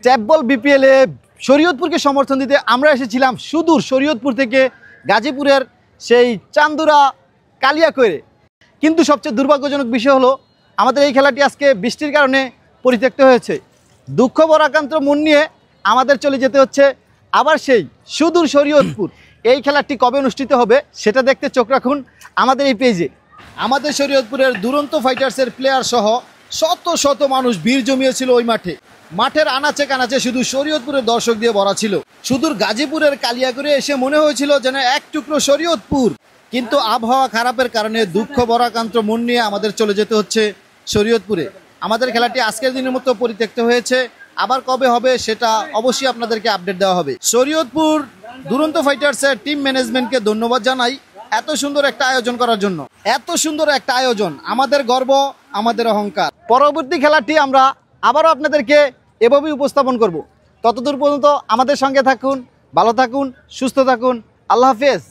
ট্যাপবল বিপিএলে শরীয়তপুরকে সমর্থন দিতে আমরা এসেছিলাম সুদূর শরীয়তপুর থেকে গাজীপুরের সেই চান্দুরা কালিয়াকৈরে। কিন্তু সবচেয়ে দুর্ভাগ্যজনক বিষয় হলো আমাদের এই খেলাটি আজকে বৃষ্টির কারণে পরিত্যক্ত হয়েছে। দুঃখ বরাকান্ত মন নিয়ে আমাদের চলে যেতে হচ্ছে আবার সেই সুদূর শরীয়তপুর। এই খেলাটি কবে অনুষ্ঠিত হবে সেটা দেখতে চোখ রাখুন আমাদের এই পেজে। আমাদের শরীয়তপুরের দুরন্ত ফাইটার্সের প্লেয়ার সহ শত শত মানুষ ভিড় জমিয়েছিল ওই মাঠে। মাঠের আনাচে কানাচে শুধু শরীয়তপুরের দর্শক দিয়ে ভরা ছিল। সুদূর গাজীপুরের কালিয়াকৈরে এসে মনে হয়েছিল যেন এক টুকরো শরীয়তপুর। কিন্তু আবহাওয়া খারাপের কারণে দুঃখ বরাকান্ত মন নিয়ে আমাদের চলে যেতে হচ্ছে শরীয়তপুরে। আমাদের খেলাটি আজকের দিনের মতো পরিত্যক্ত হয়েছে। আবার কবে হবে সেটা অবশ্যই আপনাদেরকে আপডেট দেওয়া হবে। শরীয়তপুর দুরন্ত ফাইটার্সের টিম ম্যানেজমেন্টকে ধন্যবাদ জানাই এত সুন্দর একটা আয়োজন করার জন্য। এত সুন্দর একটা আয়োজন আমাদের গর্ব, আমাদের অহংকার। পরবর্তী খেলাটি আমরা আবারও আপনাদেরকে এভাবেই উপস্থাপন করব। ততদূর পর্যন্ত আমাদের সঙ্গে থাকুন, ভালো থাকুন, সুস্থ থাকুন। আল্লাহ হাফেজ।